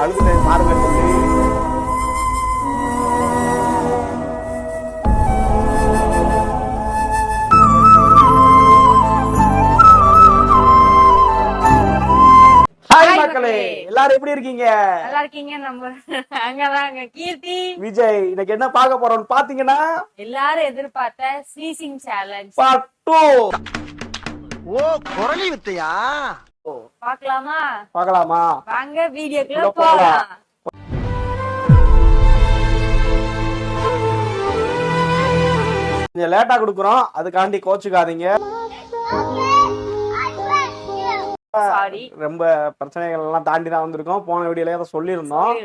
அழுது பாருங்க சொல்லி. ஹாய் மக்களே, எல்லாரும் எப்படி இருக்கீங்க? நல்லா இருக்கீங்க. நம்ம அங்கதாங்க கீர்த்தி விஜய். இன்னைக்கு என்ன பார்க்க போறோம்னு பாத்தீங்கன்னா, எல்லாரும் எதிர்பார்த்த ஸ்னீசிங் சேலஞ்ச் பார்ட் 2. ஓ, குரலி வித்தையா? பார்க்கலாமா? வாங்க வீடியோக்குள்ள உள்ள போலாம். கொஞ்சம் லேட்டா குடுக்குறோம், அதுக்காண்டி கோச்சுக்காதீங்க. சாரி, ரொம்ப பிரச்சனைகள் எல்லாம் தாண்டி தான் வந்திருக்கோம். போன வீடியோல அதை சொல்லியிருந்தோம்.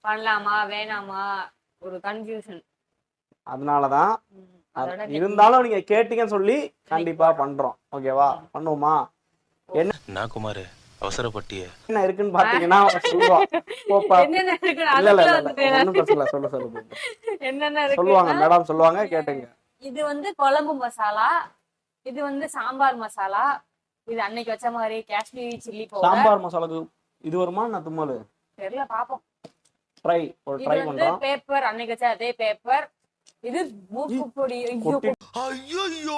பண்ணலாமா வேணாமா ஒரு கன்ஃபியூஷன். அதனாலதான் இருந்தாலும் நீங்க கேட்டீங்கன்னு சொல்லி கண்டிப்பா பண்றோம். ஓகேவா? பண்ணுவோமா? என்ன குமார் அவசரப்பட்டிய என்ன இருக்குன்னு பாத்தீங்கன்னா சொல்லுவான். என்னென்ன இருக்கு இல்ல இல்ல ஒண்ணும் பிரச்சனை இல்ல, சொல்லு. என்னென்ன இருக்கு சொல்லுவாங்க மேடம், சொல்லுவாங்க, கேட்டுங்க. இது வந்து குழம்பு மசாலா, இது வந்து சாம்பார் மசாலா, இது அன்னைக்கு வச்ச மாதிரி காஷ்மீரி சில்லி பவுடர். சாம்பார் மசாலாக்கு இது வருமா? நான் தும்மல் தெரியல, பாப்போம். ட்ரை பண்றோம். பேப்பர் அன்னைக்கு வச்ச அதே பேப்பர். இது மூக்கு பொடி. ஐயோ,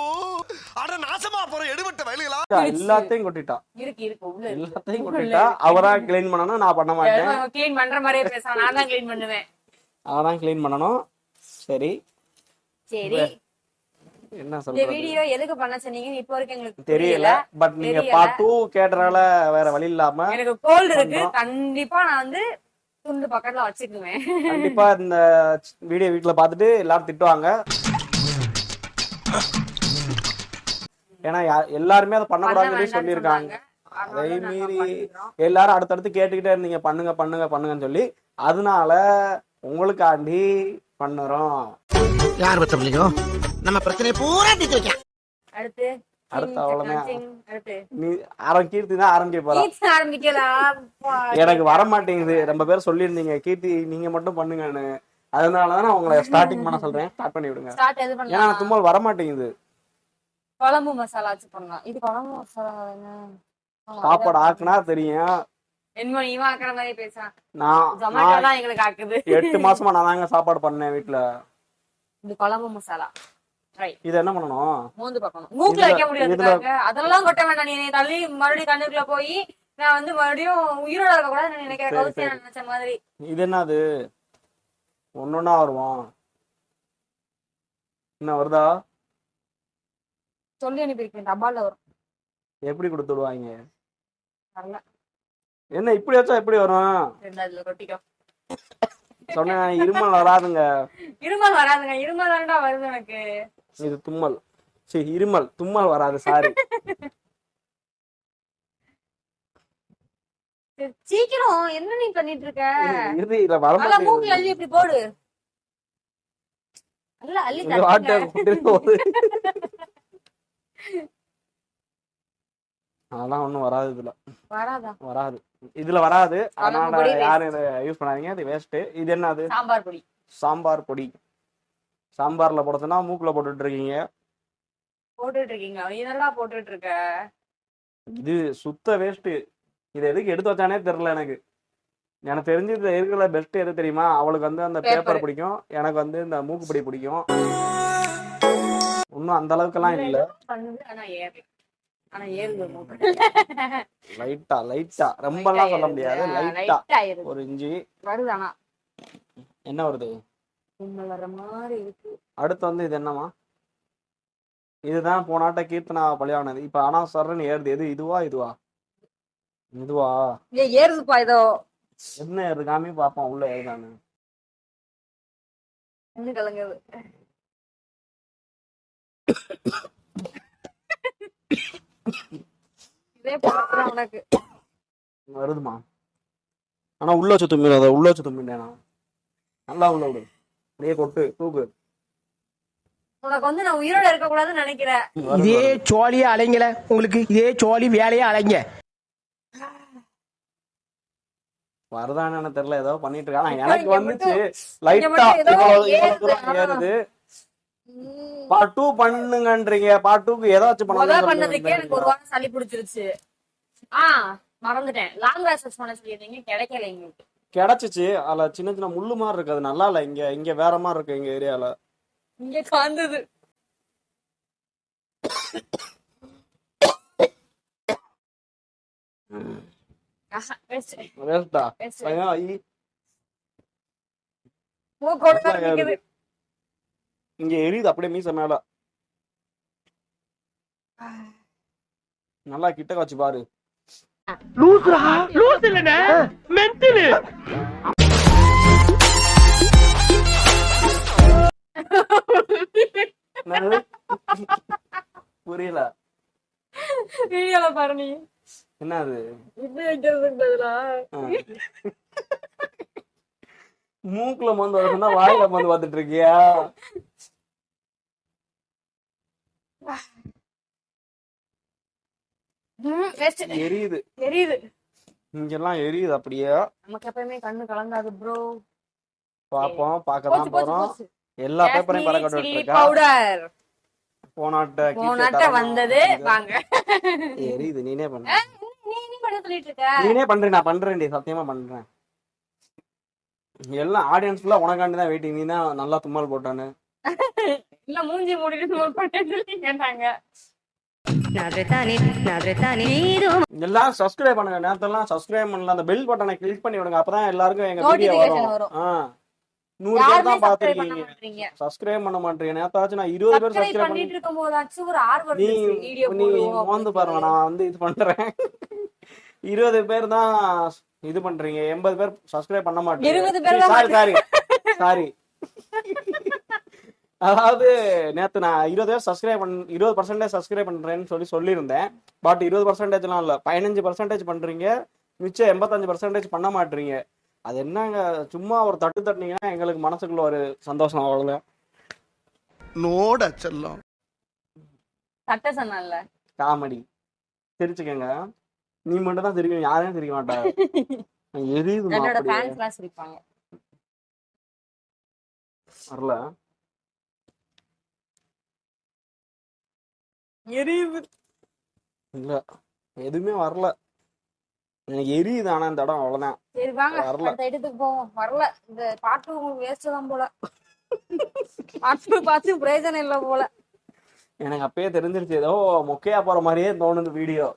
அட நாசமா போற எடுபட்ட வயலுகளா. எல்லாத்தையும் கொட்டிட்டா. இருக்கு உள்ள எல்லாத்தையும் கொட்டிட்டா. அவரா கிளீன் பண்ணனும், நான் பண்ண மாட்டேன். கிளீன் பண்ற மாதிரியே பேசலாம், நான் தான் கிளீன் பண்ணுவேன். அவதான் கிளீன் பண்ணனும். சரி என்ன இந்த சொல்றது? வீடியோ எதுக்கு பண்ண சொன்னீங்கன்னு இப்போ வரைக்கும் எங்களுக்கு தெரியல. பட் நீங்க பார்ட் 2 கேட்டறனால வேற வழி இல்லாம. எனக்கு கோல்ட் இருக்கு, கண்டிப்பா நான் வந்து துண்டு பக்கத்துல வச்சுக்குவேன். கண்டிப்பா இந்த வீடியோ வீட்ல பார்த்துட்டு எல்லாரும் திட்டுவாங்க. ஏன்னா எல்லாருமே அதை பண்ணக்கூடாதுன்னு சொல்லியிருக்காங்க. அதை மீறி எல்லாரும் அடுத்தடுத்து கேட்டுக்கிட்டே இருந்தீங்க, பண்ணுங்கன்னு சொல்லி. அதனால உங்களுக்காண்டி பண்ணுறோம். யார் பத்தமில்லையோ நம்ம பிரச்சனை பூரா தீர்த்து வைக்க. அடுத்து அவ்வளவுதான். அடுத்து நீ கீர்த்தி தான் ஆரம்பிக்க போறா. ஆரம்பிக்கலாம். எனக்கு வர மாட்டேங்குது. ரொம்ப பேர் சொல்லியிருந்தீங்க கீர்த்தி நீங்க மட்டும் பண்ணுங்கன்னு. அதனாலதான் நான் உங்களை ஸ்டார்டிங் பண்ண சொல்றேன். ஸ்டார்ட் பண்ணி விடுங்க. ஏன்னா தும்மல் வர மாட்டேங்குது. குழம்பு மசாலா வச்சு பண்ணலாம். இது குழம்பு மசாலா சாப்பாடு ஆக்குனா தெரியும். என்ன இவன் ஆக்குற மாதிரி பேசுறான். நான் எங்களுக்கு ஆக்குது. 8 மாசமா நான் தாங்க சாப்பாடு பண்ணேன் வீட்டுல. இது குழம்பு மசாலா. இது என்ன பண்ணணும்? மூந்து பார்க்கணும். மூக்குல வைக்க முடியாது. அதெல்லாம் கொட்ட வேண்டாம். நீ தள்ளி மறுபடியும் கண்ணுக்குள்ள போய் நான் வந்து மறுபடியும் உயிரோட இருக்க கூடாது நினைக்கிறேன். கௌசியா நினைச்ச மாதிரி. இது என்னது? ஒன்னொன்னா வருவோம். என்ன வருதா? சொல்லி அனுப்பியிருக்கேன், டப்பால வரும். எப்படி கொடுத்து விடுவாங்க? வரல. என்ன இப்படி வச்சா எப்படி வரும்? அதுல கொட்டிக்கோ சொன்னேன். இருமல் வராதுங்க. இருமல் வராதுங்க. இருமல் தான்டா வருது எனக்கு. இது தும்மல். சரி, இருமல் தும்மல் வராது. சாரி. சீக்கிரம் என்ன நீ பண்ணிட்டு இருக்க? இது இல்ல வரமா. மூக்குல அள்ளி இப்படி போடு. அல்ல அள்ளி வாட்டர் போடு. அதெல்லாம் ஒண்ணும் வராது. இதுல வராது. இதுல வராது. அதனால யாரும் இதை யூஸ் பண்ணாதீங்க. அது வேஸ்ட். இது என்னது? சாம்பார் பொடி. சாம்பார்ல போடுறதுன்னா மூக்குல போட்டுட்டு இருக்கீங்க. இதெல்லாம் போட்டுட்டு இருக்க. இது சுத்த வேஸ்ட். இது எதுக்கு எடுத்து வச்சானே தெரியல எனக்கு. எனக்கு தெரிஞ்சு இது இருக்கிற பெஸ்ட் எது தெரியுமா? அவளுக்கு வந்து அந்த பேப்பர் பிடிக்கும், எனக்கு வந்து இந்த மூக்கு பொடி பிடிக்கும். இன்னும் அந்த அளவுக்கு எல்லாம் இல்ல. லைட்டா ரொம்ப எல்லாம் சொல்ல முடியாது. லைட்டா ஒரு இஞ்சி வருது. ஆனா என்ன வருது? வர மாதிரி இருக்கு. அடுத்து வந்து இது என்னமா? இதுதான் போனாட்ட கீர்த்தனா பலியானது. இப்ப ஆனா சர்ன்னு ஏறுது. எது? இதுவா ஏறுதுப்பா. இதோ என்ன ஏறுது? காமி பாப்போம். உள்ள ஏறுதானு கலங்குது. வருதுமா? ஆனா உள்ள வச்சு தும்பிடு. அதை உள்ள வச்சு தும்பிட்டேனா? நல்லா உள்ள விடு. அப்படியே கொட்டு, தூக்கு. உனக்கு வந்து நான் உயிரோட இருக்க கூடாதுன்னு நினைக்கிறேன். இதே சோழியே அலைங்கல. உங்களுக்கு இதே சோழி வேலையே அலைங்க. வருதானு தெரியல. ஏதோ பண்ணிட்டு இருக்காங்க. எனக்கு வந்துச்சு லைட்டா ஏறுது. பார்ட் 2 பண்ணுங்கன்றீங்க. பார்ட் 2க்கு ஏதாச்சும் பண்ணதுக்கே எனக்கு ஒரு வாரம் சளி பிடிச்சிருச்சு. மறந்துட்டேன். லாங் லாஸ்டர்ஸ் பண்ண சொல்லியிருந்தீங்க, கிடைக்கல எங்களுக்கு. கிடைச்சிச்சு. அதுல சின்ன சின்ன முள்ளு மாதிரி இருக்கு, அது நல்லா இல்ல. இங்க வேற மாதிரி இருக்கு எங்க ஏரியால. இங்க காந்தது. வேஸ்டா இங்க எரியுது அப்படியே மீச மேல. நல்லா கிட்ட வச்சு பாரு. புரியல. வீடியோல பாரு நீ. என்ன அது? இது வைக்கிறதுக்கு பதிலா மூக்குல மந்து வருதுன்னா வாயில மந்து பார்த்துட்டு இருக்கியா? எரியுது எரியுது. இங்கெல்லாம் எரியுது அப்படியே. நமக்கு எப்பவுமே கண்ணு கலங்காது ப்ரோ. பாப்போம், பார்க்கதான் போறோம். எல்லா பேப்பரையும் பறக்க விட்டுட்டு இருக்கா. பவுடர் போனாட்ட வந்தது. வாங்க. எரியுது. நீனே பண்ண. நீ பண்ண சொல்லிட்டு இருக்க. நீனே பண்றேன். நான் பண்றேன்டி, சத்தியமா பண்றேன். எல்லாம் ஆடியன்ஸ் ஃபுல்லா உனக்காண்டி தான் வெயிட்டிங். நீ தான் நல்லா தும்மல் போட்டானு. இல்ல மூஞ்சி மூடிட்டு தும்மல் போட்டேன்னு சொல்லி கேட்டாங்க. எல்லாரும் சப்ஸ்கிரைப் பண்ணுங்க. நேரத்தெல்லாம் சப்ஸ்கிரைப் பண்ணல, அந்த பெல் பட்டனை கிளிக் பண்ணி விடுங்க. அப்பதான் எல்லாருக்கும் எங்க வீடியோ வரும். 100 பேர் தான் பாத்துருக்கீங்க, சப்ஸ்கிரைப் பண்ண மாட்டீங்க. நேத்தாச்சும் நான் 20 பேர் சப்ஸ்கிரைப் பண்ணிட்டு இருக்கும்போதாச்சும் ஒரு ஆர்வம் வீடியோ நீ வந்து பாருங்க. நான் வந்து இது பண்றேன். 20 பேர் தான் இது பண்றீங்க, 80 பேர் சப்ஸ்கிரைப் பண்ண மாட்டீங்க. சாரி. அதாவது நேத்து நான் 20 பேர் சப்ஸ்கிரைப் 20% சப்ஸ்கிரைப் பண்றேன்னு சொல்லியிருந்தேன். பட் 20%லாம் இல்ல, 15% பண்றீங்க. மிச்சம் 85% பண்ண மாட்டீங்க. அது என்னங்க, சும்மா ஒரு தட்டு தட்டினீங்கன்னா எங்களுக்கு மனசுக்குள்ள ஒரு சந்தோஷம். அவ்வளவுதான். நோட செல்லம் தட்ட சொன்னல காமெடி. சிரிச்சுக்கங்க. நீ மட்டும் தான் சிரிக்கணும், யாரையும் சிரிக்க மாட்டாங்க. எரியுது. என்னோட ஃபேன்ஸ்லாம் சிரிப்பாங்க. வரல. எரியுது. இல்ல எதுவுமே வரல. எனக்கு எரியுது. ஆனா இந்த இடம் அவ்வளவுதான். சரி வாங்க அடுத்த இடத்துக்கு போவோம். வரல. இந்த பாட்டு வேஸ்ட் தான் போல. பாட்டு பிரயோஜனம் இல்ல போல. எனக்கு அப்பயே தெரிஞ்சிருச்சு, ஏதோ மொக்கையா போற மாதிரியே தோணுது வீடியோ.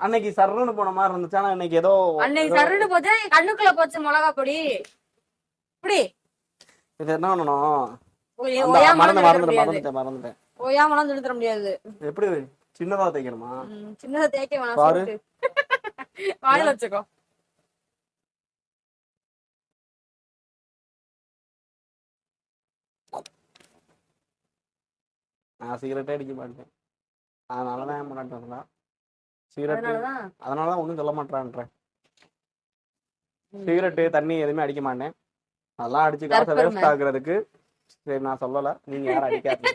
அன்னைக்கு சர்ன்னு போன மாதிரி இருந்துச்சு. ஆனா இன்னைக்கு ஏதோ அன்னைக்கு சர்ன்னு போச்சு. கண்ணுக்குள்ள போச்சு மிளகா பொடி. இப்படி இது என்ன பண்ணணும்? மறந்துட்டேன். ஓயாமலாம் சொல்லித்தர முடியாது. எப்படி சின்னதா தேய்க்கணுமா? சின்னதா தேய்க்க வேணாம், வாயில வச்சுக்கோ. நான் சிகரெட்டே அடிக்க மாட்டேன். அதனாலதான் ஏன் பண்ணாட்டா சிகரெட். அதனாலதான் ஒண்ணும் சொல்ல மாட்டான்றேன். சிகரெட்டு தண்ணி எதுவுமே அடிக்க மாட்டேன். அதெல்லாம் அடிச்சு காசை வேஸ்ட் ஆகுறதுக்கு. சரி நான் சொல்லல, நீங்க யாரும் அடிக்காதீங்க.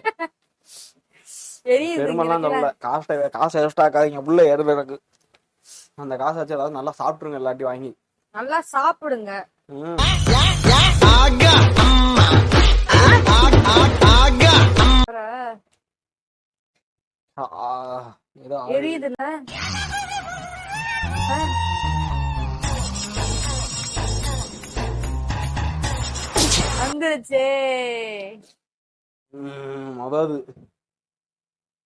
பெருமெல்லாம் சொல்லல. காசை வேஸ்ட் ஆக்காதீங்க. உள்ள ஏறுது எனக்கு. அந்த காசை வச்சு ஏதாவது நல்லா சாப்பிட்டுருங்க. எல்லாத்தையும் வாங்கி நல்லா சாப்பிடுங்க. எரியுதுல வந்துருச்சே. அதாவது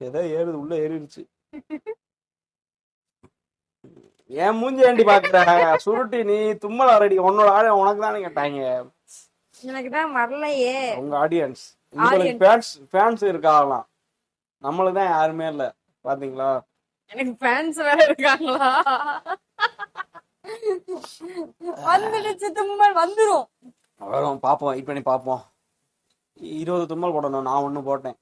ஏதோ ஏறுது, உள்ள ஏறிடுச்சு. ஏன் மூஞ்சி ஏண்டி பாக்குற? சுருட்டி நீ தும்மல் அரடி. உன்னோட ஆடியன்ஸ் உனக்கு தானே கேட்டாங்க. எனக்கு தான் வரலையே. உங்க ஆடியன்ஸ் உங்களுக்கு ஃபேன்ஸ் இருக்காங்களாம். நம்மளுக்கு தான் யாருமே இல்ல. பாத்தீங்களா? எனக்கு ஃபேன்ஸ் வேற இருக்காங்களா? வந்துடுச்சு. தும்மல் வந்துரும். வரும். பாப்போம், இப்ப நீ பாப்போம். 20 தும்மல் போடணும். நான் 1 போட்டேன்.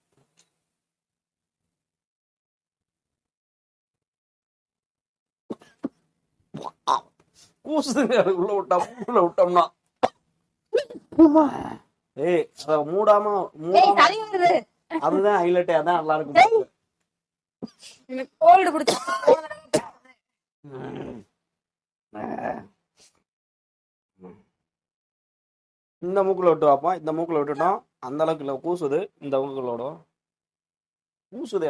கூசுதுங்க உள்ள விட்டோம்னா. ஏய் அத மூடாம அதுதான் ஹைலைட்டே. அதான் நல்லா இருக்கும். எனக்கு கோல்ட் பிடிச்சு. இந்த மூக்குல விட்டு வைப்போம். இந்த மூக்குல விட்டுட்டோம். அந்த அளவுக்கு இல்ல, கூசுது. இந்த மூக்குலோட கூசுது.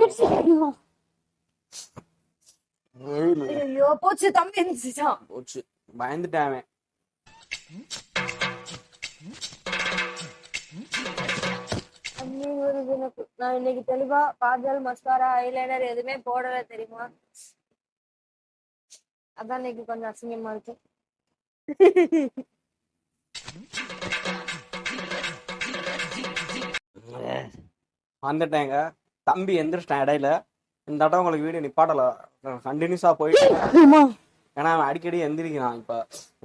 ஐயோ போச்சு, தம்பி இருந்துச்சான். போச்சு, பயந்துட்டான். நான் இன்னைக்கு தெளிவா காஜல், மஸ்காரா, ஐலைனர் எதுவுமே போடல தெரியுமா? அதான் இன்னைக்கு கொஞ்சம் அசிங்கமா இருக்கு. வந்துட்டேங்க. தம்பி எந்திரிச்சிட்டேன் இடையில. இந்த தடவை உங்களுக்கு வீடியோ நிப்பாட்டல, கண்டினியூஸா போயிட்டு. ஏன்னா அவன் அடிக்கடி எந்திரிக்கிறான், இப்ப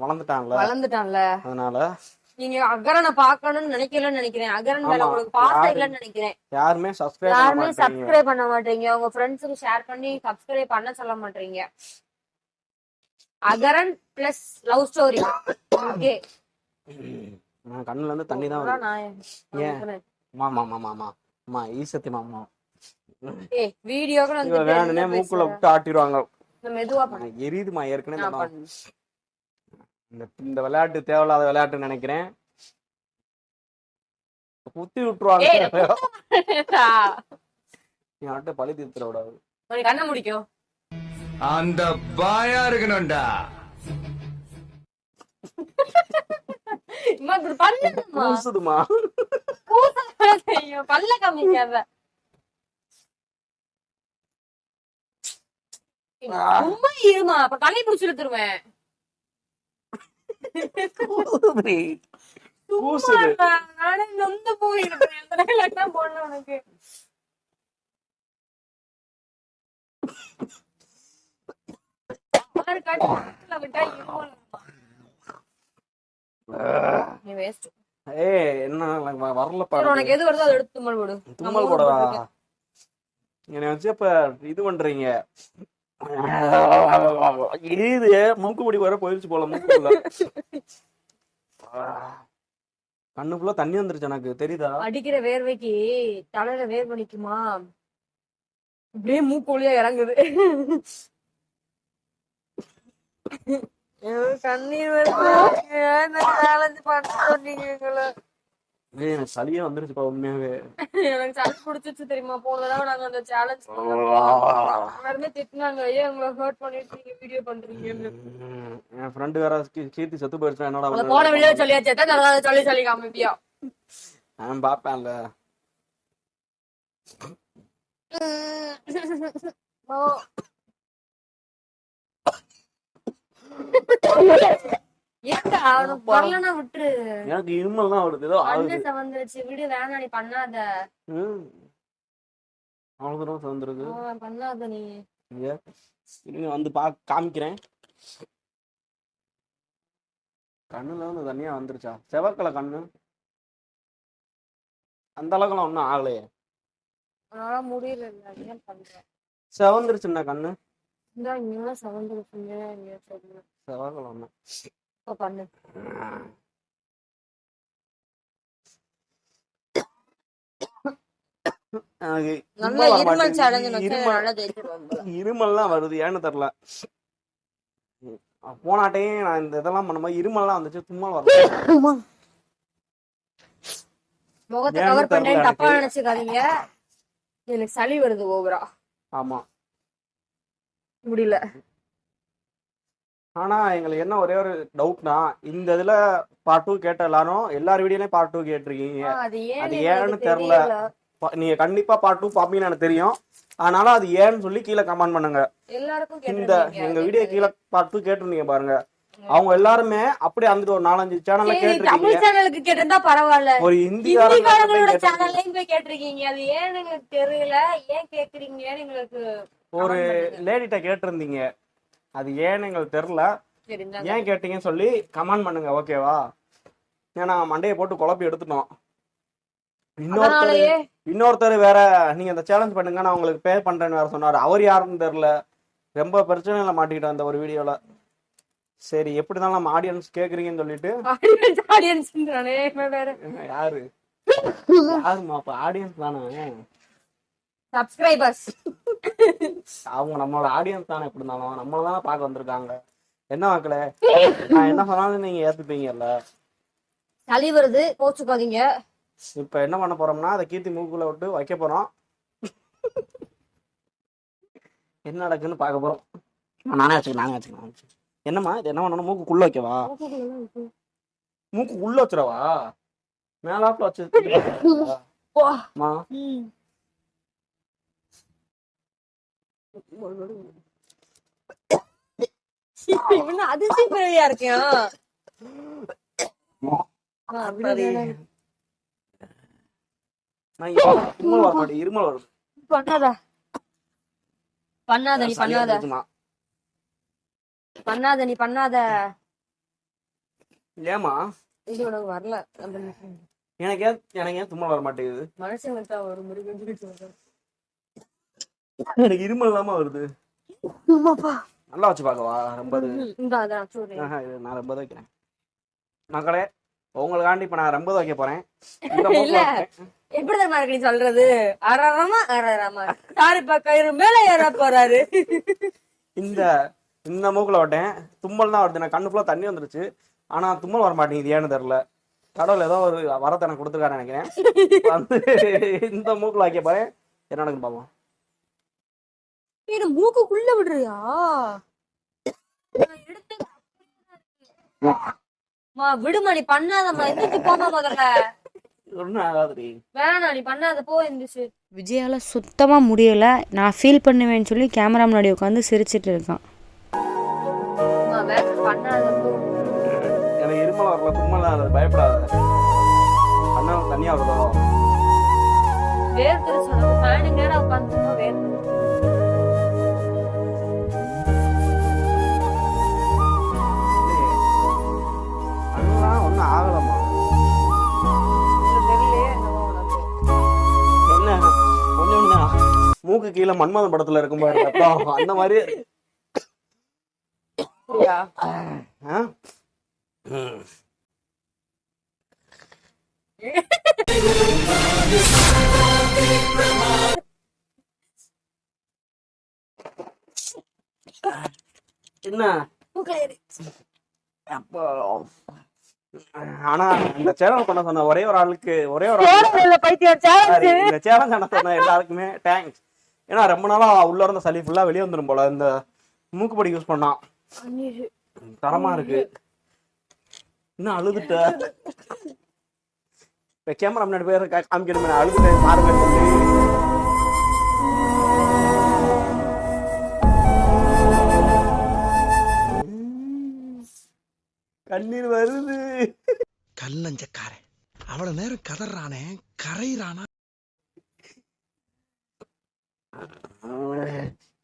வளர்ந்துட்டான்ல. அதனால நீங்க அகரனை பார்க்கணும்னு நினைக்கிறேன். அகரன் மேல உங்களுக்கு பாசம் இல்லைன்னு நினைக்கிறேன். யாருமே சப்ஸ்கிரைப் பண்ண மாட்டீங்க. உங்க ஃப்ரெண்ட்ஸுக்கு ஷேர் பண்ணி சப்ஸ்கிரைப் பண்ண சொல்ல மாட்டீங்க. அகரன் பிளஸ் லவ் ஸ்டோரி. ஓகே, கண்ணுல இருந்து தண்ணி தான் வருது. ஏன் மாமா ஈசத்தி மாமா வீடியோக்கு வேணுனே மூக்குல விட்டு ஆட்டிடுவாங்க. மெதுவா எரியுதுமா ஏற்கனவே. இந்த விளையாட்டு தேவையில்லாத விளையாட்டு நினைக்கிறேன். குத்தி விட்டுருவாங்க. யார்கிட்ட பழி தீர்த்துட விடாது. கண்ண முடிக்கும் அந்த பாயா இருக்கணும்டா. பூசுதுமா, பல்ல காமிக்காத. சும்மா இருமா, அப்ப தண்ணி புடிச்சு இழுத்துருவேன். நானே நொந்து போயிருக்கேன். போடணும் உனக்கு. உனக்கு எது வருதோ அதை எடுத்து தும்மல் போடு. தும்மல் போடவா? என்னை வச்சு இப்ப இது பண்றீங்க. இது மூக்கு முடி வர போயிருச்சு போல. மூக்குள்ள கண்ணுக்குள்ள தண்ணி வந்துருச்சு எனக்கு, தெரியுதா? அடிக்கிற வேர்வைக்கு தலையில வேர்வை நிக்குமா, அப்படியே மூக்கு வழியா இறங்குது. கண்ணீர் வருது. எனக்கு சளியே வந்துருச்சுப்பா உண்மையாவே. எனக்கு சளி பிடிச்சிச்சு தெரியுமா? போன தடவை நாங்க அந்த சேலஞ்ச் எல்லாருமே திட்டினாங்க, ஏன் உங்களை ஹர்ட் பண்ணிட்டு நீங்க வீடியோ பண்றீங்க. என் ஃப்ரெண்டு வேற கீர்த்தி செத்து போயிடுச்சு. என்னடா போன வீடியோ சொல்லியாச்சு, சொல்லி காமிப்பியா? நான் பாப்பேன்ல. எனக்கு இருமல் தான் வருது. விடு, வேணாம், நீ பண்ணாத. அவ்வளவு தூரம் சவந்திருக்கு. பண்ணாத நீ. வந்து காமிக்கிறேன். கண்ணுல வந்து தனியா வந்துருச்சா? செவக்கலை கண்ணு அந்த அளவுக்குலாம் ஒன்னும் ஆகலையே. முடியல, செவந்துருச்சுன்னா கண்ணு. செவக்கலை ஒண்ணு பண்ணு. இருமல்லாம் வருது, ஏன்னு தெரியல. போனாட்டையும் நான் இந்த இதெல்லாம் பண்ணும்போது இருமல்லாம் வந்துச்சு, தும்மல் வரல. முகத்தை கவர் பண்றேன்னு தப்பா நினைச்சுக்காதீங்க. எனக்கு சளி வருது ஓவரா. ஆமா, முடியல. ஆனா எங்களுக்கு என்ன ஒரே ஒரு டவுட்னா, இந்த இதுல பார்ட் 2 கேட்ட எல்லார் வீடியோலயும் பார்ட் 2 கேட்டிருக்கீங்க. அது ஏன்னு தெரியல. நீங்க கண்டிப்பா பார்ட் 2 பாப்பீங்கன்னு எனக்கு தெரியும். அதனால அது ஏன்னு சொல்லி கீழே கமெண்ட் பண்ணுங்க. இந்த எங்க வீடியோ கீழே பார்ட் 2 கேட்டிருந்தீங்க பாருங்க, அவங்க எல்லாருமே அப்படியே அந்த ஒரு 4-5 சேனல்ல கேட்டிருந்தா பரவாயில்ல, ஒரு ஹிந்திக்காரங்களோட சேனல்லையும் போய் கேட்டிருக்கீங்க. அது ஏன்னு எங்களுக்கு தெரியல, ஏன் கேக்குறீங்கன்னு எங்களுக்கு. ஒரு லேடிட்ட கேட்டிருந்தீங்க, அது ஏன்னு எங்களுக்கு தெரியல, ஏன் கேட்டீங்கன்னு சொல்லி கமெண்ட் பண்ணுங்க, ஓகேவா? ஏன்னா மண்டையை போட்டு குழப்பி எடுத்துட்டோம். இன்னொருத்தர் வேற நீங்க இந்த சேலஞ்ச் பண்ணுங்க, நான் உங்களுக்கு பே பண்றேன்னு வேற சொன்னாரு. அவர் யாருன்னு தெரியல. ரொம்ப பிரச்சனைல மாட்டிக்கிட்டோம் அந்த ஒரு வீடியோல. சரி, எப்படிதான் நம்ம ஆடியன்ஸ் கேக்குறீங்கன்னு சொல்லிட்டு யாரு யாருமா அப்ப ஆடியன்ஸ் தானே, சப்ஸ்கிரைபர்ஸ். அவங்க நம்மளோட ஆடியன்ஸ் தானே. எப்படி இருந்தாலும் நம்மள தானே பார்க்க வந்திருக்காங்க. என்ன மக்களே, நான் என்ன சொன்னாலும் நீங்க ஏத்துப்பீங்கல்ல. சளி வருது, கோச்சுக்காதீங்க. இப்ப என்ன பண்ண போறோம்னா, அதை கீர்த்தி மூக்குல விட்டு வைக்க போறோம். என்ன நடக்குன்னு பார்க்க போறோம். நானே வச்சுக்கிறேன். என்னம்மா இது என்ன பண்ணணும்? மூக்குக்குள்ள வைக்கவா? மூக்கு உள்ள வச்சிடவா? மேலாப்புல வச்சு அம்மா. அதிர்ச்சி பிறவியா இருக்கியா? இருமல் வரும். பண்ணாத நீ பண்ணாத. ஏமா இது உனக்கு வரல. எனக்கு ஏன் தும்மல் வர மாட்டேங்குது? மனுஷங்களுக்கு ஒரு முருகன் எனக்கு இருமல் இல்லாம வருது. நல்லா வச்சு பாக்கவா? ரொம்ப நான் ரொம்ப வைக்கிறேன். மக்களே உங்களுக்காண்டி இப்ப நான் ரொம்ப வைக்க போறேன். எப்படி தான் நீ சொல்றது? அரரமா சாரி கயிறு மேல ஏற போறாரு. இந்த மூக்குல விட்டேன். தும்மல் தான் வருது. நான் கண்ணு ஃபுல்லா தண்ணி வந்துருச்சு. ஆனா தும்மல் வர மாட்டேங்குது. ஏன்னு தெரியல. கடவுள் ஏதோ ஒரு வரத்தை எனக்கு கொடுத்துருக்காரு நினைக்கிறேன். வந்து இந்த மூக்குல வைக்க போறேன். என்ன நடக்குன்னு பாப்போம். மூக்குக்குள்ள விடுறியா? விடுமா, நீ பண்ணாதம்மா. எந்திரிச்சு போமா முதல்ல. வேணாம் நீ பண்ணாத, போ எந்திரிச்சு. விஜயால சுத்தமா முடியல. நான் ஃபீல் பண்ணுவேன்னு சொல்லி கேமரா முன்னாடி உட்காந்து சிரிச்சிட்டு இருக்கான். எனக்கு இருமல் வரல, தும்மல் தான். பயப்படாத. அண்ணா தனியா வருதோ? வேர்த்துருச்சு. ஃபேன் நேரா உட்கார்ந்து வேர்த்து. ஒன்னும் ஆகலமா? என்ன கொஞ்சம் மூக்கு கீழே மன்மதன் படத்துல இருக்கும் பாரு, அந்த மாதிரி. என்ன அப்போ ஆனா இந்த சேனல் பண்ண சொன்ன ஒரே ஒரு ஆளுக்கு இந்த சேனல் பண்ண சொன்ன எல்லாருக்குமே தேங்க்ஸ். ஏன்னா ரொம்ப நாளா உள்ள இருந்த சளி ஃபுல்லா வெளியே வந்துடும் போல. இந்த மூக்குப்பொடி யூஸ் பண்ணா தரமா இருக்கு. இன்னும் அழுதுட்ட. இப்ப கேமரா முன்னாடி பேர் காமிக்கணுமே, அழுதுட்டேன் பாருங்க. கண்ணீர் வருது. கல்லஞ்சக்காரன் அவ்வளவு நேரம் கதறானே, கரையிறானா?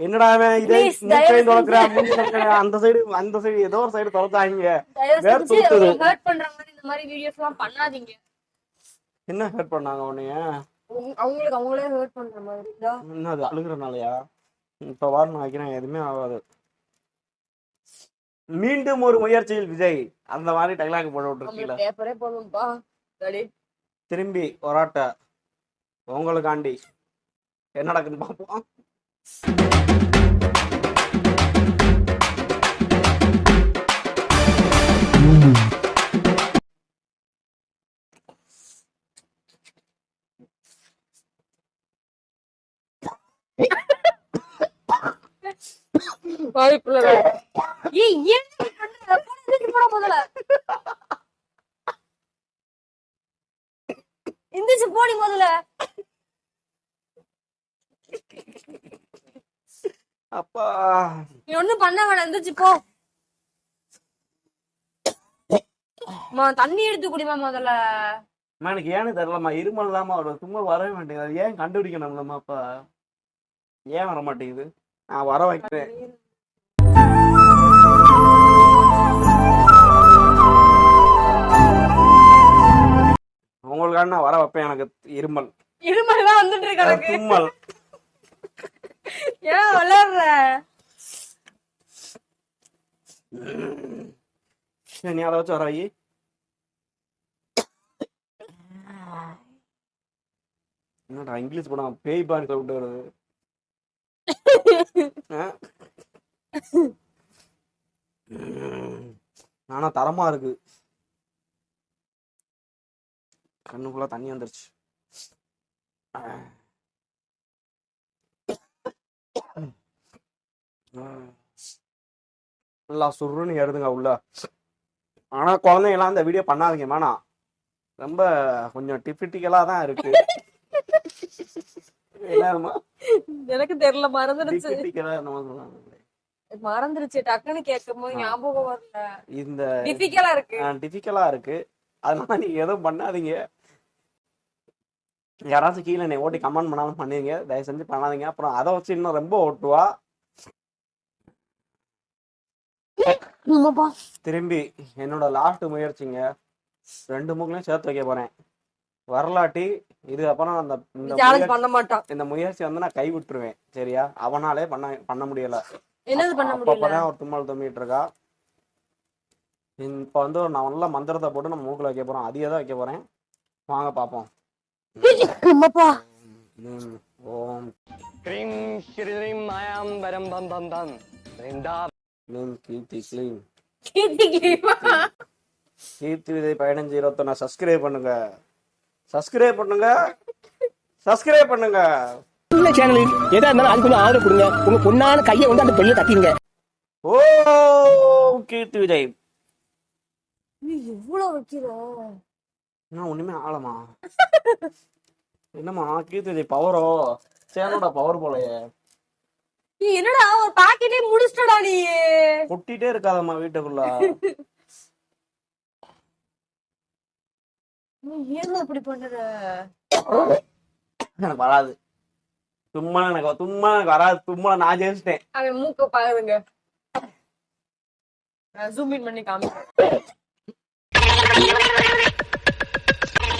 என்னடா அந்த சைடு ஏதோ ஒரு சைடு தொலைச்சாங்க. என்ன ஹர்ட் பண்ணாங்க உன்னைய? அவங்களே ஹர்ட் பண்ற மாதிரி. என்ன அது அழுகுறனாலயா? இப்ப வாரம் வைக்கிறேன், எதுவுமே ஆகாது. மீண்டும் ஒரு முயற்சியில் விஜய் அந்த மாதிரி டைலாக் போட விட்டுருக்கீங்களா? திரும்பி ஒராட்ட உங்களுக்காண்டி என்ன நடக்குன்னு பார்ப்போம். எந்திரிச்சு போடி முதல்ல. அப்பா நீ ஒண்ணும் பண்ண வேணாம், எந்திரிச்சு போ. தண்ணி எடுத்து குடிமா முதல்ல. எனக்கு ஏன்னு தெரியலமா, இருமல் இல்லாம ஒரு தும்மல் வரவே மாட்டேங்குது. அது ஏன் கண்டுபிடிக்கணும்லமா? அப்பா ஏன் வர மாட்டேங்குது? நான் வர வைக்கிறேன். உங்களுக்காக நான் வர வைப்பேன். எனக்கு இருமல் தான் வந்துட்டு இருக்கு. தும்மல் ஏன் வளர்ற? நீ அதை வச்சு வர வை. என்னடா இங்கிலீஷ் படம் பேய் பாரு விட்டு வருது. ஆனா தரமா இருக்கு. கண்ணுக்குள்ள தண்ணி வந்துருச்சு. நல்லா சுருன்னு ஏறுதுங்க உள்ள. ஆனா குழந்தைங்களாம் இந்த வீடியோ பண்ணாதீங்க வேணாம், ரொம்ப கொஞ்சம் டிபிட்டிக்கலா தான் இருக்கு. என்னமா எனக்கு தெரியல, மறந்துருச்சு. டிபிட்டிக்கலா என்னமா சொல்றாங்க, மறந்துருச்சு, டக்குன்னு கேட்கும்போது ஞாபகம் வரல. இந்த டிபிக்கலா இருக்கு. டிபிக்கலா இருக்கு. அதனால நீங்க எதுவும் பண்ணாதீங்க. யாராச்சும் கீழே என்னை ஓட்டி கமெண்ட் பண்ணாலும் பண்ணுவீங்க, தயவு செஞ்சு பண்ணாதீங்க. அப்புறம் அதை வச்சு இன்னும் ரொம்ப ஓட்டுவா. திரும்பி என்னோட லாஸ்ட் முயற்சிங்க, 2 மூக்குலையும் சேர்த்து வைக்க போறேன். வரலாட்டி இது அப்புறம் அந்த பண்ண மாட்டான். இந்த முயற்சி வந்து நான் கை விட்டுருவேன். சரியா? அவனாலே பண்ண முடியல. என்னது பண்ண முடியல? அப்பதான் ஒரு தும்மல் தும்பிட்டு இருக்கா. இப்ப வந்து நான் நல்ல மந்திரத்தை போட்டு நம்ம மூக்குல வைக்க போறோம். அதிக தான் வைக்க போறேன். வாங்க பாப்போம். ஓம் க்ரீம் ஸ்ரீம் மாயாம் வரம் பம் பம் பம் கீர்த்தி விதை 1521 சப்ஸ்கிரைப் பண்ணுங்க, சப்ஸ்கிரைப் பண்ணுங்க, சப்ஸ்கிரைப் பண்ணுங்க. சேனல் எதா இருந்தாலும் அது கொஞ்சம் ஆதரவு கொடுங்க. உங்க பொண்ணான கையை வந்து அந்த பெரிய தட்டிங்க. ஓ கீர்த்தி விதை எவ்வளவு வைக்கிறோம்? நான் ஒண்ணுமே ஆளமா என்னமா கீர்த்தி விதை பவரோ? சேனலோட பவர் போலயே. நீ என்னடா ஒரு பாக்கெட்டே முடிச்சிட்டடா நீ. கொட்டிட்டே இருக்காதம்மா வீட்டுக்குள்ள. நீ ஏன் அப்படி பண்ற? எனக்கு வராது. தும்மல் எனக்கு வராது. தும்மல் நான் ஜெயிச்சிட்டேன். அவன் மூக்க பாருங்க. நான் ஜூம் இன் பண்ணி காமிக்கிறேன்.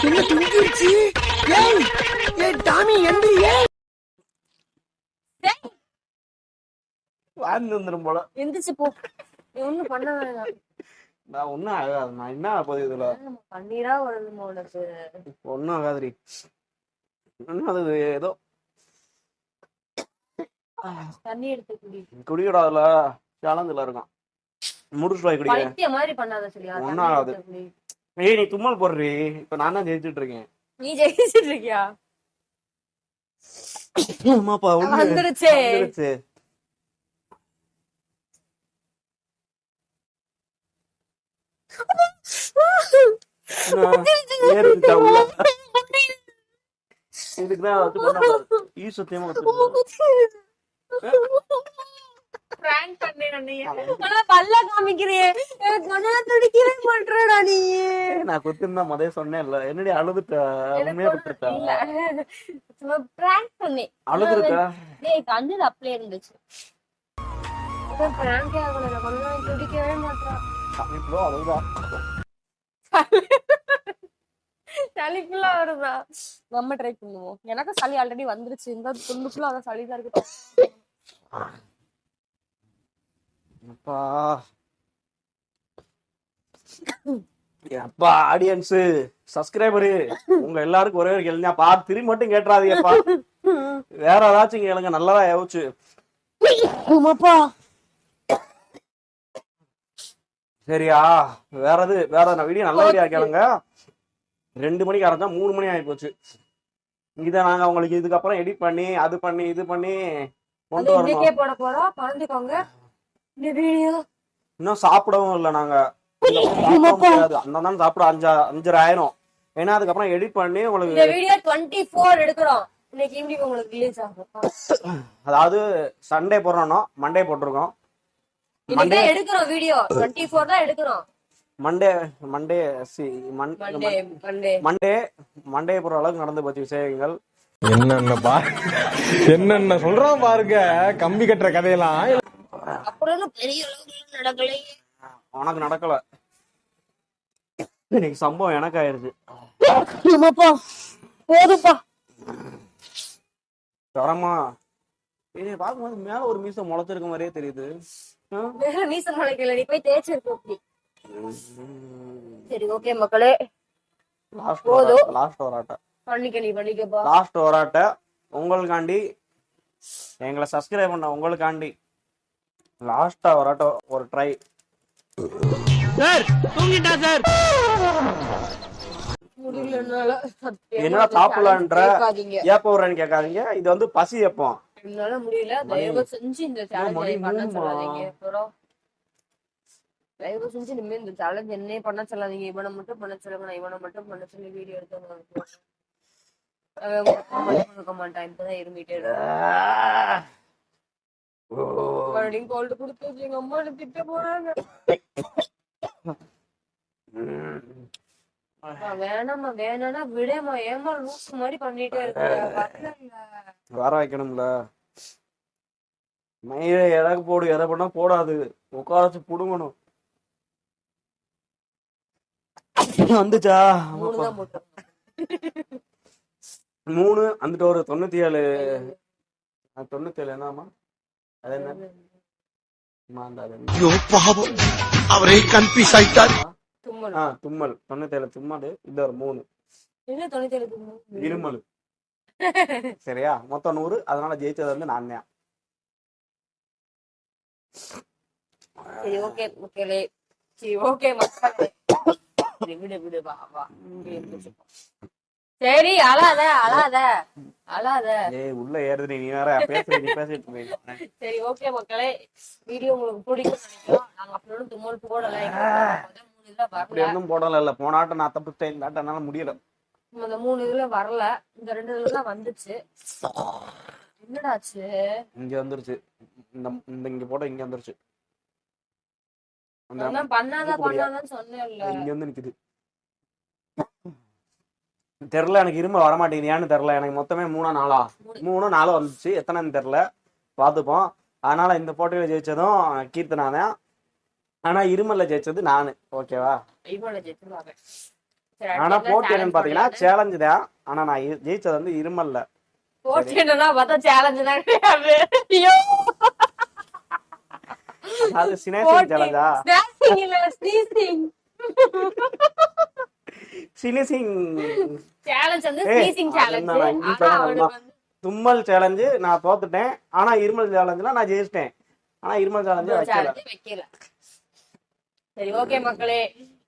என்ன துங்கிருச்சு? ஏய் ஏய் டாமி எந்திரியே. வாழ்ந்து வந்துடும் போல. எந்திரிச்சு போ. நீ ஒண்ணும் பண்ண வேணாம். நான் ஒன்னும் ஆகாது. நான் என்ன ஆகுது இதுல? பன்னீரா வருதுமா உனக்கு? ஒன்னும் ஆகாதுரி. அது ஏதோ தண்ணி எடுத்து குடி. குடிக்கூடாதுல, சேலஞ்சில் இருக்கான். முடிச்சு போய் குடிக்கிறேன். பைத்திய மாதிரி பண்ணாத சரியா? ஒன்னும் ஆகாது. ஏய் நீ தும்மல் போடுறீ. இப்ப நான் தான் ஜெயிச்சுட்டு இருக்கேன். நீ ஜெயிச்சிட்டு இருக்கியா? ஆமாப்பா வந்துருச்சு. வந்துருச்சு. இதுக்குதான் வச்சு பண்ண ஈ சத்தியமா பிராங்க் பண்ணேன் நீ. ஆனா பல்ல காமிக்கிறியே, எனக்கு கண்ணா துடிக்கவே மாட்டறடா நீ. நான் குத்திருந்தா முதல்ல சொன்னேன்ல, என்னடி அழுதுட்ட? உண்மையா குத்திட்டா? இல்ல சும்மா பிராங்க் பண்ணேன். அழுதுருக்கா? டேய் கண்ணுல அப்படியே இருந்துச்சு. இது பிராங்க் ஆகல, கண்ணா துடிக்கவே மாட்டறா. இப்போ அழுதா. சளி ஃபுல்லா வருதா? நம்ம ட்ரை பண்ணுவோம். எனக்கு சளி ஆல்ரெடி வந்துருச்சு. இந்த துண்டு ஃபுல்லா அத சளி தான் இருக்கு. அப்பா அப்பா ஆடியன்ஸ் சப்ஸ்கிரைபரு உங்க எல்லாருக்கும் ஒரே ஒரு கேள்வி, பார்த்து திரும்பி மட்டும் கேட்டுறாதீங்கப்பா. வேற ஏதாச்சும் கேளுங்க, நல்லதா யோசிச்சு. சரியா? வேற நான் வீடியோ நல்ல வீடியோ கேளுங்க. 2 மணிக்கு ஆரம்பிச்சா 3 மணி ஆகி போச்சு. இதை நாங்க உங்களுக்கு இதுக்கப்புறம் எடிட் பண்ணி அது பண்ணி இது பண்ணி கொண்டு வரணும். போட போறோம். பறந்துக்கோங்க. இந்த வீடியோ இன்னும் சாப்பிடவும் இல்லை நாங்க. அந்த சாப்பிட 5:30 ஆயிரும். ஏன்னா அதுக்கப்புறம் எடிட் பண்ணி உங்களுக்கு இந்த வீடியோ 24 எடுக்கிறோம். இன்னைக்கு ஈவினிங் உங்களுக்கு ரிலீஸ் ஆகும். அதாவது சண்டே போடுறோம், மண்டே போட்டிருக்கோம். மண்டே எடுக்கிறோம் வீடியோ 24 தான் எடுக்கிறோம். மண்டே போற அளவுக்கு நடந்து போச்சு விஷயங்கள். என்னென்ன சொல்றான் பாருங்க, கம்பி கட்டுற கதையெல்லாம். அப்புறம் பெரிய அளவுக்கு நடக்கல. உனக்கு நடக்கல. இன்னைக்கு சம்பவம் எனக்கு ஆயிருச்சு. போதுப்பா. தரமா பாக்கும்போது மேல ஒரு மீசை முளைச்சிருக்க மாதிரியே தெரியுது. மீசை முளைக்கல, நீ போய் தேய்ச்சிருக்க. சரி ஓகே மக்களே, லாஸ்ட் வராட்ட உங்களுக்காண்டி, எங்களை சப்ஸ்கிரைப் பண்ண உங்களுக்காண்டி லாஸ்டா வராட்ட ஒரு ட்ரை. என்ன சாப்பிடலான்ற ஏப்ப விடுறேன்னு கேட்காதீங்க. இது வந்து பசி எப்போ என்னால முடியல. தயவு செஞ்சு இந்த சேனலை பண்ண சொல்லாதீங்க. தயவு செஞ்சு இனிமே இந்த சேலஞ்ச் என்னே பண்ண சொல்லாதீங்க. இவனை மட்டும் பண்ண சொல்லுங்க, நான் இவனை மட்டும் பண்ண சொல்லி வீடியோ எடுத்து கொடுக்க மாட்டான். இப்பதான் இருமிட்டே மறுபடியும் கோல்டு கொடுத்து எங்க அம்மா திட்ட போறாங்க. வேணாமா வேணானா விடமா, ஏமா லூஸ் மாதிரி பண்ணிட்டே இருக்க. வர வைக்கணும்ல. மயிரை இறகு போடு, எதை பண்ணா போடாது, உட்கார வச்சு புடுங்கணும். வந்துச்சா 3 வந்துட்டு ஒரு 97 என்னமா அது என்ன அவரே கன்ஃபியூஸ் ஆயிட்டார். தும்மல் 97 தும்மல். இது ஒரு 3 இருமல். சரியா, மொத்தம் 100. அதனால ஜெயிச்சது வந்து நான் தான். சரி ஓகே ஓகேலே, சரி ஓகே மக்களே, விடு விடு வா வா. சரி அழாத அழாத அழாத. ஏய் உள்ள ஏறுது, நீ வேற பேசிட்டு போய். சரி ஓகே மக்களே, வீடியோ உங்களுக்கு பிடிக்கும் நினைக்கிறோம். நாங்க அப்படி தும்மல் போடல, 3 இதுல அப்படி வரல. ஒன்றும் போடல. இல்ல போன ஆட்டம் நான் தப்பிச்சிட்டேன், இந்த ஆட்டம் என்னால முடியல. இந்த 3 இதுல வரல, இந்த 2 இதுல தான் வந்துச்சு. என்னடாச்சு? இங்க வந்துருச்சு. இந்த இங்க போட இங்க வந்துருச்சு. நான் பண்ணாதான் சொன்னேன்ல. இங்க வந்து நிக்குது. தெரியல, எனக்கு இருமல் வரமாட்டேங்குது. ஏன்னு தெரியல. எனக்கு மொத்தமே 3 4 வந்துச்சு. எத்தனைன்னு தெரியல, பார்த்துப்போம். அதனால இந்த போட்டியில ஜெயிச்சதும் கீர்த்தனா தான். ஆனா இருமல்ல ஜெயிச்சது நானு. ஓகேவா? ஆனா போட்டி என்னன்னு பாத்தீங்கன்னா சேலஞ்சு தான். ஆனா நான் ஜெயிச்சது வந்து இருமல்ல. போட்டி என்னன்னா பார்த்தா சேலஞ்சு தான் கிடையாது. ஐயோ, அது சினேசிங் சேலஞ்சா? ஸ்நாக்கிங் இல்ல, ஸ்னீசிங். சினேசிங் சேலஞ்ச் வந்து ஸ்னீசிங் சேலஞ்ச். ஆனா அவனுக்கு வந்து தும்மல் சேலஞ்சு நான் தோத்துட்டேன். ஆனா இருமல் சேலஞ்சுல நான் ஜெயிச்சிட்டேன். ஆனா இருமல் சேலஞ்சு வைக்கல. சரி ஓகே மக்களே,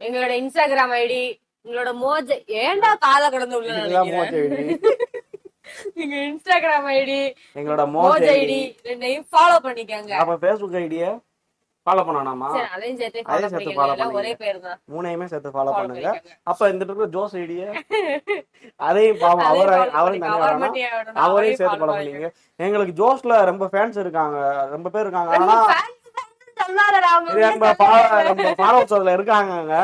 எங்களோட இன்ஸ்டாகிராம் ஐடி, எங்களோட மோஜ் ஏண்டா கால கடந்து உள்ள எங்க இன்ஸ்டாகிராம் ஐடி, எங்களோட மோஜ் ஐடி ரெண்டையும் ஃபாலோ பண்ணிக்கங்க. அப்ப Facebook ஐடிய ஃபாலோ பண்ணனாமா? சரி அதையும் சேர்த்து ஃபாலோ பண்ணிக்கங்க. ஒரே பேர் தான், 3யுமே சேர்த்து ஃபாலோ பண்ணுங்க. அப்ப இந்த இருக்கிற ஜோஸ் ஐடிய அதையும் பாவம் அவரையும் சேர்த்து ஃபாலோ பண்ணீங்க. எங்களுக்கு ஜோஸ்ல ரொம்ப ஃபேன்ஸ் இருக்காங்க, ரொம்ப பேர் இருக்காங்க. ஆனா ஃபாலோவர்ஸ் அதுல இருக்காங்க.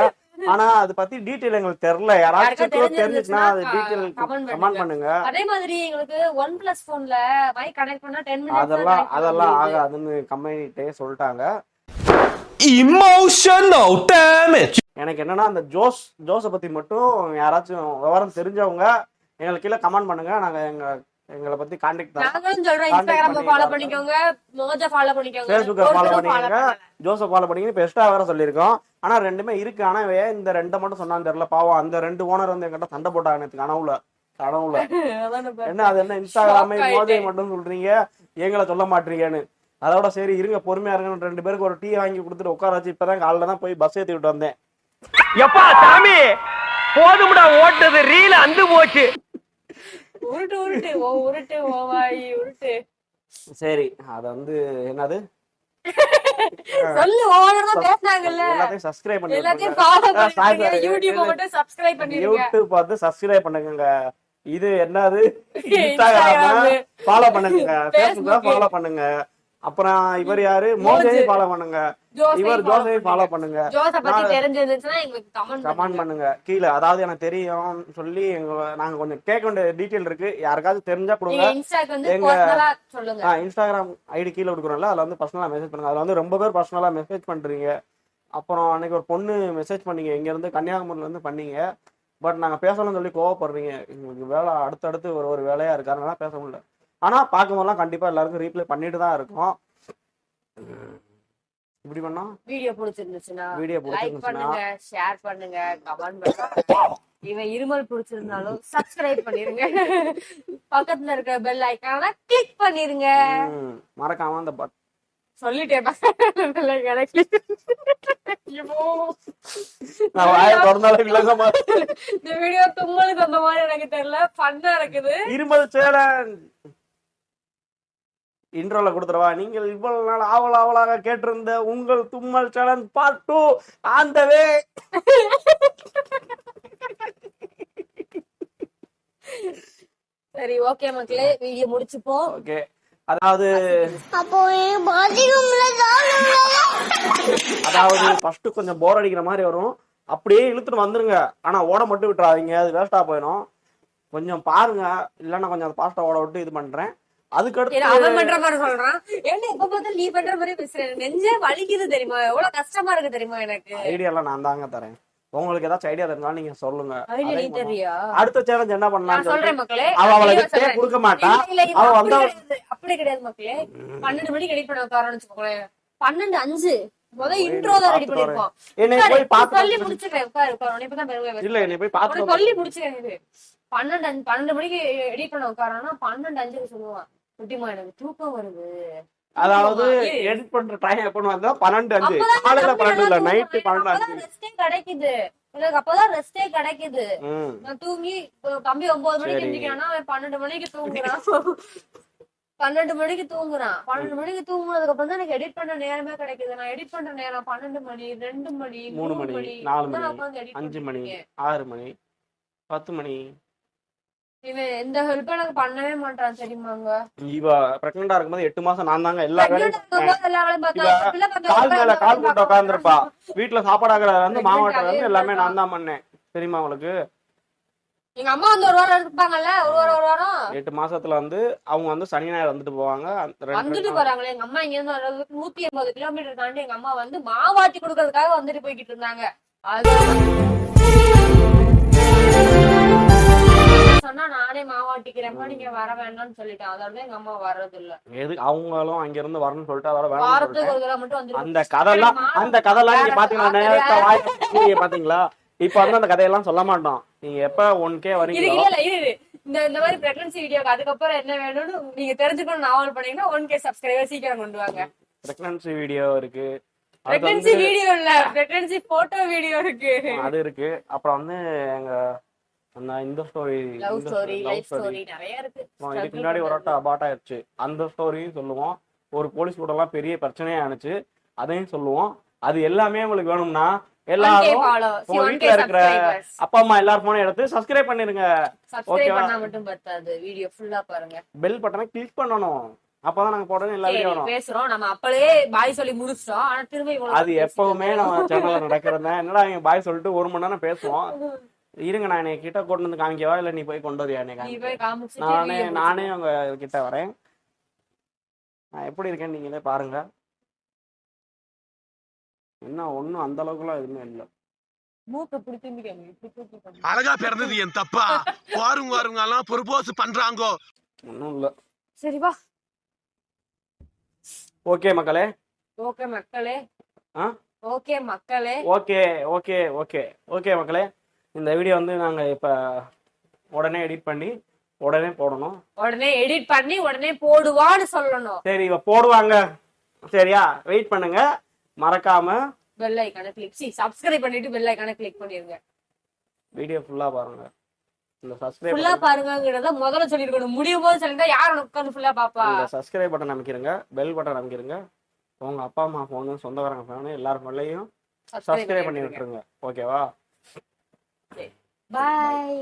ஆனா அது பத்தி டீடைல் எங்களுக்கு தெரியல. யாராச்சும் தெரிஞ்சுச்சுன்னா அது டீடைல் கமெண்ட் பண்ணுங்க. அதே மாதிரி எங்களுக்கு OnePlus போன்ல மைக் கனெக்ட் பண்ணா 10 மினிட்ஸ் அதெல்லாம் ஆகாதுன்னு கம்பெனிட்டே சொல்லிட்டாங்க. Emotional damage. எனக்கு என்னன்னா அந்த ஜோஸை பத்தி மட்டும் யாராச்சும் விவரம் தெரிஞ்சவங்க எங்களுக்கு கீழே கமெண்ட் பண்ணுங்க. நாங்க எங்களை பத்தி கான்டாக்ட் இன்ஸ்டாகிராம் ஃபாலோ பண்ணிக்கோங்க, மோஜ ஃபாலோ பண்ணிக்கோங்க, Facebook ஃபாலோ பண்ணிக்கோங்க, ஜோஸை ஃபாலோ பண்ணிக்கோங்க. இப்ப எக்ஸ்ட்ரா வேற சொல்லியிருக்கோம். ஆனா ரெண்டுமே இருக்கு. ஆனா இந்த 2 மட்டும் சொன்னான்னு தெரியல. பாவம் அந்த 2 ஓனர் வந்து என்கிட்ட சண்டை போட்டாங்க நேற்று கனவுல. என்ன அது என்ன இன்ஸ்டாகிராமே மோஜை மட்டும் சொல்றீங்க, எங்களை சொல்ல மாட்டீங்கன்னு. அதோட சரி இருங்க பொறுமையா இருங்க, 2 பேருக்கு ஒரு டீ வாங்கி கொடுத்துட்டு உட்கார வச்சு இப்பதான் காலைல தான் போய் பஸ் ஏத்தி விட்டு வந்தேன். எப்பா சாமி போதும்டா, ஓட்டது ரீல அந்து போச்சு. உருட்டு உருட்டு. சரி அத வந்து என்னது சொல்லு, ஓவரா பேசுறாங்கல்ல. எல்லாத்தையும் சப்ஸ்கிரைப் பண்ணுங்க, எல்லாத்தையும் ஃபாலோ பண்ணுங்க. யூடியூப் மட்டும் சப்ஸ்கிரைப் பண்ணிருங்க. யூடியூப் பார்த்து சப்ஸ்கிரைப் பண்ணுங்க. இது என்னது இன்ஸ்டாகிராம் ஃபாலோ பண்ணுங்க, Facebook ஃபாலோ பண்ணுங்க. அப்புறம் இவர் யாரு மோஜை ஃபாலோ பண்ணுங்க, இவர் ஜோஸை ஃபாலோ பண்ணுங்க. ஜோஸை பத்தி தெரிஞ்சிருந்துச்சுன்னா எங்களுக்கு கமெண்ட் பண்ணுங்க கீழே. அதாவது எனக்கு தெரியும் சொல்லி நாங்க கொஞ்சம் கேட்க வேண்டிய டீடைல் இருக்கு. யாருக்காவது தெரிஞ்சா கொடுங்க. இன்ஸ்டாகிராம் ஐடி கீழே கொடுக்குறோம்ல, அதுல வந்து பர்சனலா மெசேஜ் பண்ணுங்க. அதுல வந்து ரொம்ப பேர் பர்சனலா மெசேஜ் பண்றீங்க. அப்புறம் அன்னைக்கு ஒரு பொண்ணு மெசேஜ் பண்ணீங்க, இங்க இருந்து கன்னியாகுமரியில இருந்து பண்ணீங்க. பட் நாங்க பேசணும்னு சொல்லி கோவப்படுறீங்க. எங்களுக்கு வேலை அடுத்தடுத்து ஒரு வேலையா இருக்கு, அதனால பேச முடியல. ஆனா பார்க்கும்போதெல்லாம் கண்டிப்பா எல்லாருக்கும் ரீப்ளை பண்ணிட்டு தான் இருக்கோம். இப்படி பண்ணா வீடியோ பிடிச்சிருந்துச்சுன்னா லைக் பண்ணுங்க, ஷேர் பண்ணுங்க, கமெண்ட் பண்ணுங்க. இவன் இருமல் பிடிச்சிருந்தாலும் சப்ஸ்கிரைப் பண்ணிருங்க. பக்கத்துல இருக்க பெல் ஐகானை கிளிக் பண்ணிருங்க. மறக்காம அந்த சொல்லிட்டேன். இந்த வீடியோ தும்மலுக்கு அந்த மாதிரி எனக்கு தெரியல, ஃபன்னா இருக்குது. இருமல் சேலஞ்ச் இன்ட்ரோல கொடுத்துருவா. நீங்கள் இவ்வளவு நாள் ஆவலாக கேட்டிருந்த உங்கள் தும்மல் சேலஞ்ச் பார்ட் 2 ஆன் த வே. சரி ஓகே மக்களே, வீடியோ முடிச்சுப்போம். ஓகே, அதாவது ஃபர்ஸ்ட் கொஞ்சம் போர் அடிக்கிற மாதிரி வரும், அப்படியே இழுத்துட்டு வந்துருங்க. ஆனா ஓட மட்டும் விட்டுறாதீங்க, அது வேஸ்டா போயிடும். கொஞ்சம் பாருங்க, இல்லன்னா கொஞ்சம் அதை பாஸ்டா ஓட விட்டு இது பண்றேன். அதுக்கடுத்து அவன் பண்ற மாதிரி சொல்றான். என்ன எப்ப பார்த்தாலும் நீ பண்ற மாதிரி பேசுறேன். நெஞ்சே வலிக்குது தெரியுமா, எவ்வளவு கஷ்டமா இருக்கு தெரியுமா. எனக்கு ஐடியா எல்லாம் நான் தாங்க தரேன். உங்களுக்கு ஏதாச்சும் ஐடியா தெரிஞ்சாலும் நீங்க சொல்லுங்க. அடுத்த சேலஞ்ச் என்ன பண்ணலாம் சொல்றேன் மக்களே. அவளுக்கு கொடுக்க மாட்டா. அவ வந்து அப்படி கிடையாது மக்களே. 12 மணிக்கு எடிட் பண்ண ஆரம்பிச்சுக்கோங்களேன். 12:05 முதல்ல இன்ட்ரோ தான் ரெடி பண்ணிருக்கோம். என்னை போய் பாத்து சொல்லி முடிச்சிட்டேன். உட்காரு இப்பதான் பெருமை இல்ல, என்னை போய் பாத்து சொல்லி முடிச்சிட்டேன். 12 மணிக்கு எடிட் பண்ண உட்காரனா 12:05 சொல்லுவான். குட்டிமா எனக்கு தூக்கம் வருது. அதாவது எடிட் பண்ற டைம் எப்பன்னு வந்தா 12:05 காலையில 12 இல்ல, நைட் 12:05 ரெஸ்டே கிடைக்குது. எனக்கு அப்பதான் ரெஸ்டே கிடைக்குது. நான் தூங்கி தம்பி 9 மணிக்கு எந்திரிக்கிறானா, 12 மணிக்கு தூங்குறான். 12 மணிக்கு தூங்குறான். 12 மணிக்கு தூங்குனதுக்கு அப்புறம் தான் எனக்கு எடிட் பண்ண நேரமே கிடைக்குது. நான் எடிட் பண்ற நேரம் 12 மணி, 2 மணி, 3 மணி, 4 மணி, 5 மணி, 6 மணி, 10 மணி. இவன் எந்த ஹெல்ப் எனக்கு பண்ணவே மாட்டான் தெரியுமாங்க. இவ பிரெக்னண்டா இருக்கும்போது 8 மாசம் நான் தாங்க எல்லா வேலையும் கால் மேல எல்லா கால் போட்டு உட்காந்துருப்பா. வீட்டுல சாப்பாடு ஆகிறதுல இருந்து மாவாட்டுறதுல இருந்து எல்லாமே நான் தான் பண்ணேன் தெரியுமா உங்களுக்கு. எங்க அம்மா வந்து ஒரு வாரம் இருப்பாங்கல்ல, ஒரு வாரம் 8 மாசத்துல வந்து அவங்க வந்து சனி ஞாயிறு வந்துட்டு போவாங்க. வந்துட்டு போறாங்களே. எங்க அம்மா இங்க இருந்து வர்றதுக்கு 180 கிலோமீட்டர் தாண்டி எங்க அம்மா வந்து மாவாட்டி கொடுக்கறதுக்காக வந்துட்டு போய்கிட்டு இருந்தாங்க. அது சொன்னா நானே மாவாட்டிக்கிறேன், நீங்க வர வேண்டாம்னு சொல்லிட்டேன். அதோட எங்க அம்மா வர்றது இல்ல. எது அவங்களும் அங்க இருந்து வரணும்னு சொல்லிட்டு அதோட வாரத்துக்கு ஒரு தடவை மட்டும் வந்து அந்த கதையெல்லாம் நீங்க பாத்தீங்களா பாத்தீங்களா. இப்ப வந்து அந்த கதையெல்லாம் சொல்ல மாட்டோம். நீங்க எப்ப 1K வரீங்களோ இந்த மாதிரி பிரெக்னன்சி வீடியோக்கு அதுக்கப்புறம் என்ன வேணும்னு நீங்க தெரிஞ்சுக்கணும் நாவல் பண்ணீங்கன்னா 1K சப்ஸ்கிரைபர் சீக்கிரம் கொண்டு வாங்க. பிரெக்னன்சி வீடியோ இருக்கு, பிரெக்னன்சி வீடியோ இல்ல, பிரெக்னன்சி போட்டோ வீடியோ இருக்கு, அது இருக்கு. அப்புறம் வந்து எங்க இந்த story, love story, life story நிறைய இருக்கு. இதுக்கு முன்னாடி ஒரு வாட்டி அபார்ட் ஆயிடுச்சு, அந்த ஸ்டோரியும் சொல்லுவோம். ஒரு போலீஸ் கூட எல்லாம் பெரிய பிரச்சனையா ஆனிச்சு, அதையும் சொல்லுவோம். அது எல்லாமே உங்களுக்கு வேணும்னா எல்லாரும் உங்க வீட்டுல இருக்கிற அப்பா அம்மா எல்லாரும் போன எடுத்து சப்ஸ்கிரைப் பண்ணிருங்க. சப்ஸ்கிரைப் பண்ணா மட்டும் பத்தாது, வீடியோ ஃபுல்லா பாருங்க. பெல் பட்டனை கிளிக் பண்ணணும், அப்பதான் நாங்க போடுறது எல்லா வீடியோ வரும். பேசுறோம் நம்ம அப்பளே பாய் சொல்லி முடிச்சிட்டோம். ஆனா திரும்ப அது எப்பவுமே நம்ம சேனல்ல நடக்கிறதா. என்னடா இவங்க பாய் சொல்லிட்டு 1 மணி நேரம் பேசுவோம். இருங்க, நான் என்னை கிட்ட கொண்டு வந்து காமிக்கவா இல்ல நீ போய் கொண்டு வரியா? நானே உங்க கிட்ட வரேன். நான் எப்படி இருக்கேன்னு நீங்களே பாருங்க. என்ன ஒண்ணும் அந்த அளவுக்குலாம் எதுவுமே இல்லை. அழகா பிறந்தது என் தப்பா? வாருங்க எல்லாம் ப்ரொபோஸ் பண்றாங்க. ஒண்ணும் இல்ல. சரி வா. ஓகே மக்களே, ஓகே மக்களே, ஓகே மக்களே, ஓகே ஓகே ஓகே ஓகே மக்களே. இந்த வீடியோ வந்து நாங்க இப்ப உடனே எடிட் பண்ணி உடனே போடணும். உடனே எடிட் பண்ணி உடனே போடுவான்னு சொல்லணும். சரி, இவ போடுவாங்க. சரியா, வெயிட் பண்ணுங்க. மறக்காம பெல் ஐகானை கிளிக் சப்ஸ்கிரைப் பண்ணிட்டு பெல் ஐகானை கிளிக் பண்ணிருங்க. வீடியோ ஃபுல்லா பாருங்க. இந்த சப்ஸ்கிரைப் ஃபுல்லா பாருங்கங்கறத முதல்ல சொல்லிருக்கணும். முடியும் போது சொல்லிட்டா யார் உட்கார்ந்து ஃபுல்லா பாப்பா. இந்த சப்ஸ்கிரைப் பட்டன் அமைக்கிறங்க, பெல் பட்டன் அமைக்கிறங்க. உங்க அப்பா அம்மா போன், சொந்தக்காரங்க போன், எல்லாரும் போன்லயும் சப்ஸ்கிரைப் பண்ணி விட்டுருங்க. ஓகேவா? Bye.